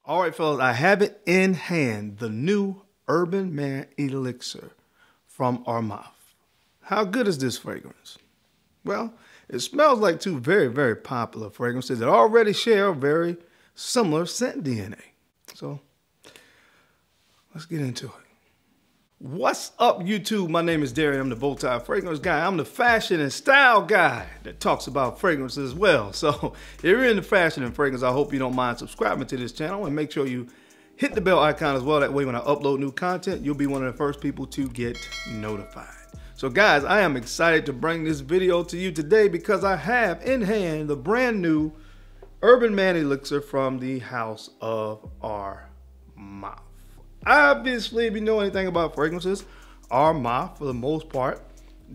All right, fellas, I have it in hand, the new Urban Man Elixir from ARMAF. How good is this fragrance? Well, it smells like two very, very popular fragrances that already share a very similar scent DNA. So, let's get into it. What's up, YouTube? My name is Darren. I'm the Bowtie Fragrance Guy. I'm the fashion and style guy that talks about fragrances as well. So if you're into fashion and fragrance, I hope you don't mind subscribing to this channel and make sure you hit the bell icon as well. That way when I upload new content, you'll be one of the first people to get notified. So guys, I am excited to bring this video to you today because I have in hand the brand new Urban Man Elixir from the house of ARMAF. Obviously, if you know anything about fragrances, ARMAF, for the most part,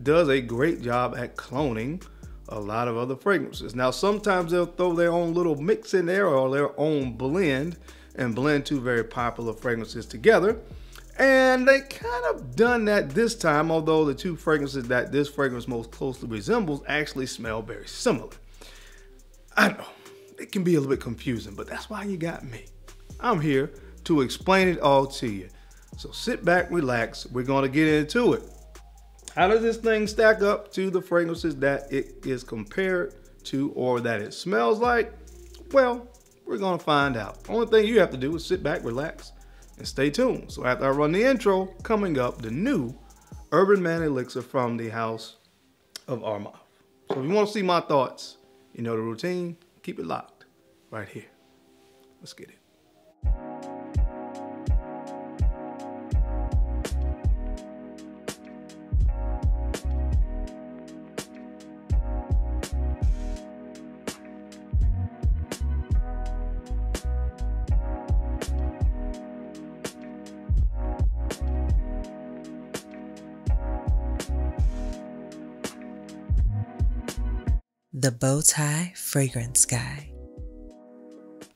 does a great job at cloning a lot of other fragrances. Now, sometimes they'll throw their own little mix in there or their own blend and blend two very popular fragrances together. And they kind of done that this time, although the two fragrances that this fragrance most closely resembles actually smell very similar. I know, it can be a little bit confusing, but that's why you got me. I'm here to explain it all to you. So sit back, relax, we're gonna get into it. How does this thing stack up to the fragrances that it is compared to or that it smells like? Well, we're gonna find out. Only thing you have to do is sit back, relax, and stay tuned. So after I run the intro, coming up, the new Urban Man Elixir from the house of ARMAF. So if you wanna see my thoughts, you know the routine, keep it locked right here. Let's get it. The Bowtie Fragrance Guy.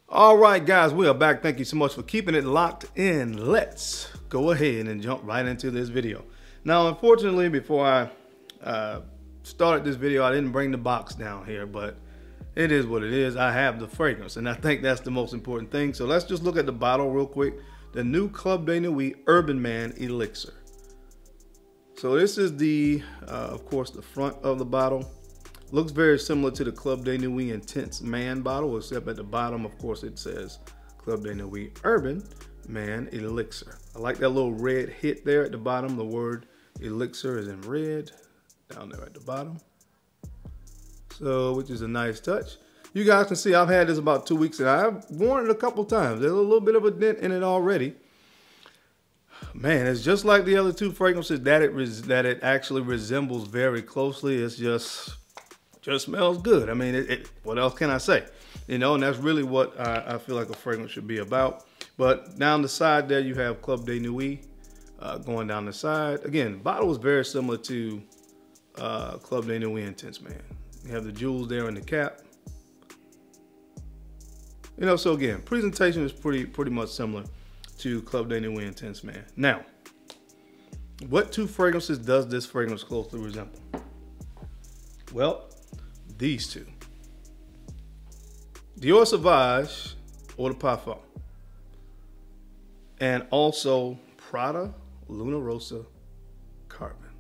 All right, guys, we are back. Thank you so much for keeping it locked in. Let's go ahead and jump right into this video. Now, unfortunately, before I started this video, I didn't bring the box down here, but it is what it is. I have the fragrance, and I think that's the most important thing. So let's just look at the bottle real quick. The new Club de Nuit Urban Man Elixir. So this is the, of course, the front of the bottle. Looks very similar to the Club de Nuit Intense Man bottle, except at the bottom, of course, it says Club de Nuit Urban Man Elixir. I like that little red hit there at the bottom. The word Elixir is in red down there at the bottom. So, which is a nice touch. You guys can see I've had this about 2 weeks and I've worn it a couple times. There's a little bit of a dent in it already. Man, it's just like the other two fragrances that it actually resembles very closely. It's just smells good. I mean, what else can I say? You know, and that's really what I feel like a fragrance should be about. But down the side there, you have Club de Nuit going down the side. Again, the bottle is very similar to Club de Nuit Intense Man. You have the jewels there in the cap. You know, so again, presentation is pretty much similar to Club de Nuit Intense Man. Now, what two fragrances does this fragrance closely resemble? Well, these two. Dior Sauvage Eau de Parfum. And also Prada Luna Rossa Carbon.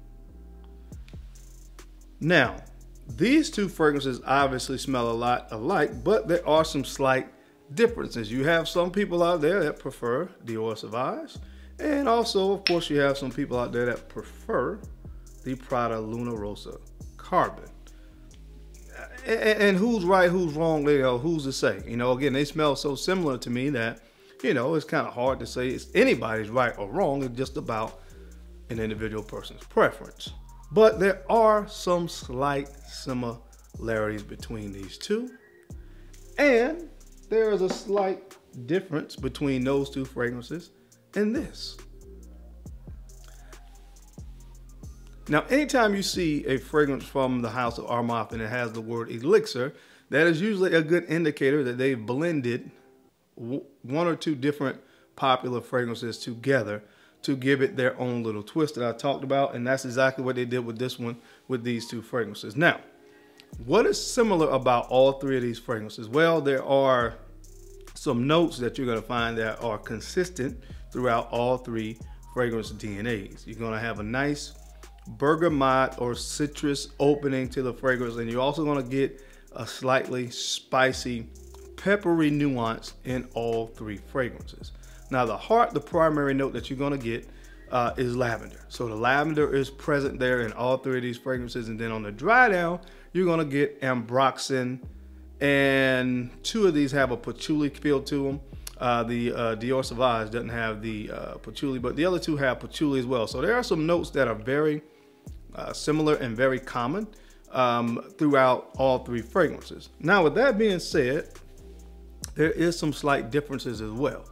Now, these two fragrances obviously smell a lot alike, but there are some slight differences. You have some people out there that prefer Dior Sauvage, and also, of course, you have some people out there that prefer the Prada Luna Rossa Carbon. And who's right, who's wrong, you know, who's to say? You know, again, they smell so similar to me that, you know, it's kind of hard to say it's anybody's right or wrong. It's just about an individual person's preference. But there are some slight similarities between these two. And there is a slight difference between those two fragrances and this. Now, anytime you see a fragrance from the house of ARMAF and it has the word Elixir, that is usually a good indicator that they've blended one or two different popular fragrances together to give it their own little twist that I talked about. And that's exactly what they did with this one, with these two fragrances. Now, what is similar about all three of these fragrances? Well, there are some notes that you're going to find that are consistent throughout all three fragrance DNAs. You're going to have a nice bergamot or citrus opening to the fragrance, and you're also going to get a slightly spicy, peppery nuance in all three fragrances. Now the primary note that you're going to get is lavender. So the lavender is present there in all three of these fragrances, and then on the dry down, you're going to get ambroxan, and two of these have a patchouli feel to them. The Dior Sauvage doesn't have the patchouli, but the other two have patchouli as well. So there are some notes that are very similar and very common throughout all three fragrances. Now, with that being said, there is some slight differences as well.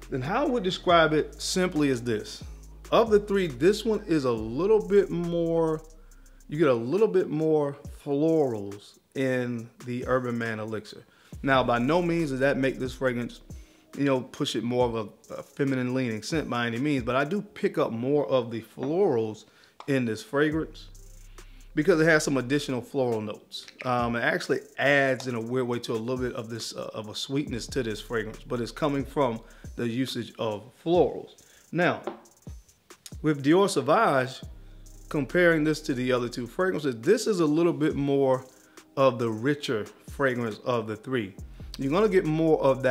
Then how I would describe it simply as this. Of the three, this one is a little bit more, you get a little bit more florals in the Urban Man Elixir. Now, by no means does that make this fragrance, push it more of a feminine leaning scent by any means, but I do pick up more of the florals in this fragrance because it has some additional floral notes. It actually adds in a weird way to a little bit of this of a sweetness to this fragrance, but it's coming from the usage of florals. Now, with Dior Sauvage, comparing this to the other two fragrances, this is a little bit more of the richer fragrance of the three. You're gonna get more of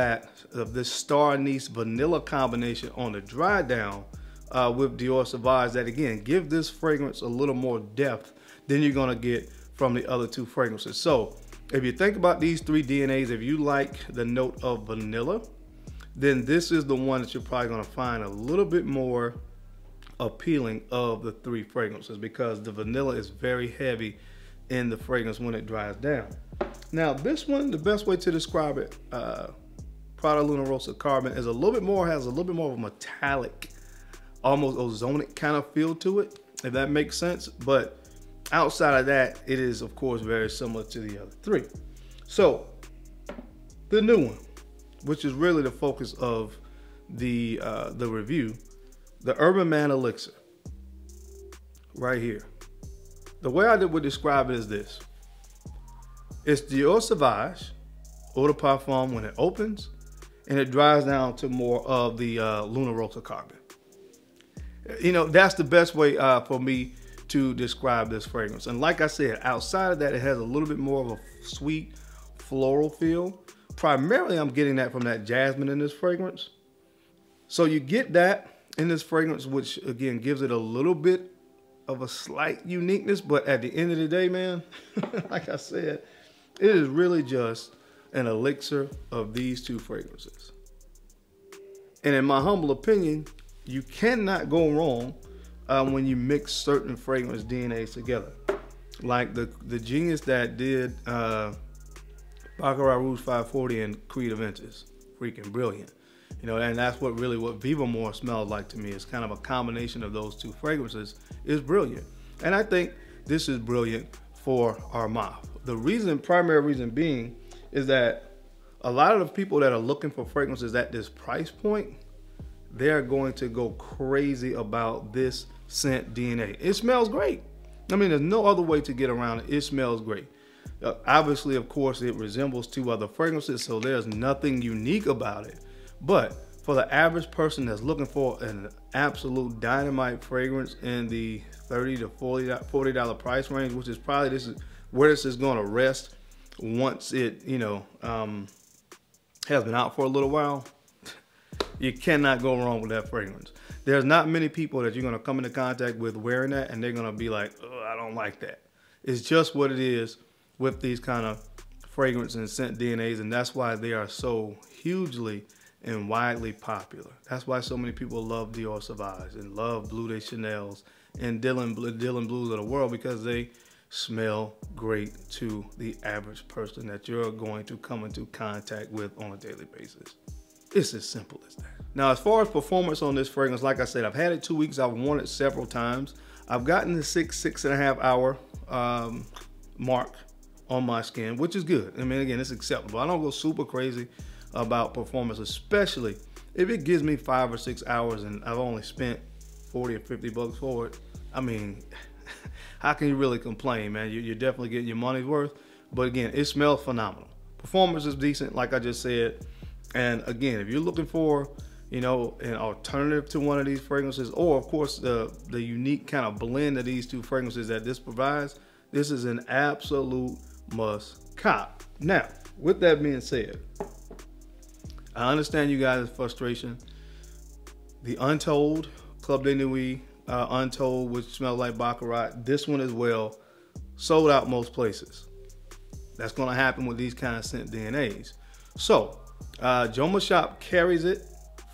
this star anise vanilla combination on the dry down with Dior Sauvage that again give this fragrance a little more depth than you're gonna get from the other two fragrances. So if you think about these three DNAs, if you like the note of vanilla, then this is the one that you're probably gonna find a little bit more appealing of the three fragrances because the vanilla is very heavy in the fragrance when it dries down. Now this one, the best way to describe it, Prada Luna Rossa Carbon, is has a little bit more of a metallic, almost ozonic kind of feel to it, if that makes sense. But outside of that, it is of course very similar to the other three. So the new one, which is really the focus of the review, the Urban Man Elixir, right here. The way I would describe it is this. It's Dior Sauvage, Eau de Parfum when it opens, and it dries down to more of the Luna Rossa Carbon. That's the best way for me to describe this fragrance. And like I said, outside of that, it has a little bit more of a sweet floral feel. Primarily, I'm getting that from that jasmine in this fragrance. So you get that in this fragrance, which again gives it a little bit of a slight uniqueness, but at the end of the day, man, like I said, it is really just an elixir of these two fragrances. And in my humble opinion, you cannot go wrong when you mix certain fragrance DNAs together. Like the genius that did Baccarat Rouge 540 and Creed Aventus, freaking brilliant. And that's what Viva More smells like to me. It's kind of a combination of those two fragrances. Is brilliant. And I think this is brilliant for ARMAF. The primary reason being is that a lot of the people that are looking for fragrances at this price point, they're going to go crazy about this scent DNA. It smells great. I mean, there's no other way to get around it. It smells great. Obviously, of course, it resembles two other fragrances, so there's nothing unique about it. But for the average person that's looking for an absolute dynamite fragrance in the $30 to $40 price range, which is probably where this is going to rest once it has been out for a little while, you cannot go wrong with that fragrance. There's not many people that you're going to come into contact with wearing that and they're going to be like, oh, I don't like that. It's just what it is with these kind of fragrance and scent DNAs, and that's why they are so hugely and widely popular. That's why so many people love Dior Sauvage and love Bleu de Chanel's and Dylan Blues of the world, because they smell great to the average person that you're going to come into contact with on a daily basis. It's as simple as that. Now, as far as performance on this fragrance, like I said, I've had it 2 weeks. I've worn it several times. I've gotten the 6.5 hour mark on my skin, which is good. I mean, again, it's acceptable. I don't go super crazy about performance, especially if it gives me 5 or 6 hours and I've only spent 40 or 50 bucks for it. I mean, how can you really complain, man? You're definitely getting your money's worth. But again, it smells phenomenal. Performance is decent, like I just said. And again, if you're looking for, you know, an alternative to one of these fragrances, or of course the unique kind of blend of these two fragrances that this provides, this is an absolute must cop. Now, with that being said, I understand you guys' frustration. The Untold, Club de Nuit, Untold, which smells like Baccarat, this one as well, sold out most places. That's going to happen with these kind of scent DNAs. So, Joma Shop carries it.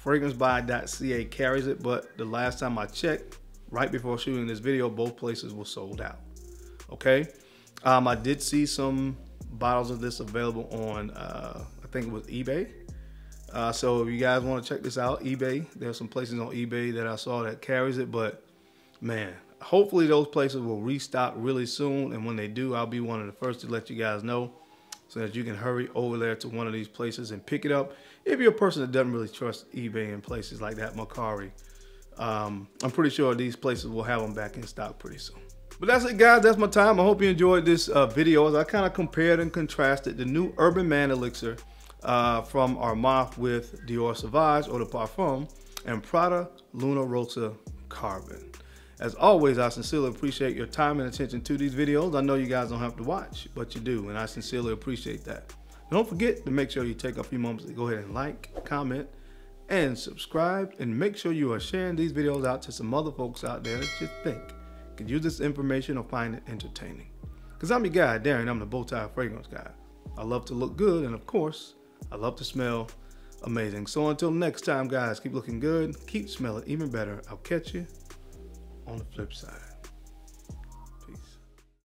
FragranceBuy.ca carries it, but the last time I checked, right before shooting this video, both places were sold out. Okay, I did see some bottles of this available on, I think it was eBay. So if you guys want to check this out, eBay, there's some places on eBay that I saw that carries it, but man, hopefully those places will restock really soon, and when they do, I'll be one of the first to let you guys know, so that you can hurry over there to one of these places and pick it up. If you're a person that doesn't really trust eBay and places like that, Mercari, I'm pretty sure these places will have them back in stock pretty soon. But that's it, guys. That's my time. I hope you enjoyed this video as I kind of compared and contrasted the new Urban Man Elixir from ARMAF with Dior Sauvage or the Parfums and Prada Luna Rossa Carbon. As always, I sincerely appreciate your time and attention to these videos. I know you guys don't have to watch, but you do, and I sincerely appreciate that. Don't forget to make sure you take a few moments to go ahead and like, comment, and subscribe, and make sure you are sharing these videos out to some other folks out there that you think could use this information or find it entertaining. Because I'm your guy, Darren. I'm the Bowtie Fragrance Guy. I love to look good, and of course, I love to smell amazing. So until next time, guys, keep looking good, keep smelling even better. I'll catch you on the flip side.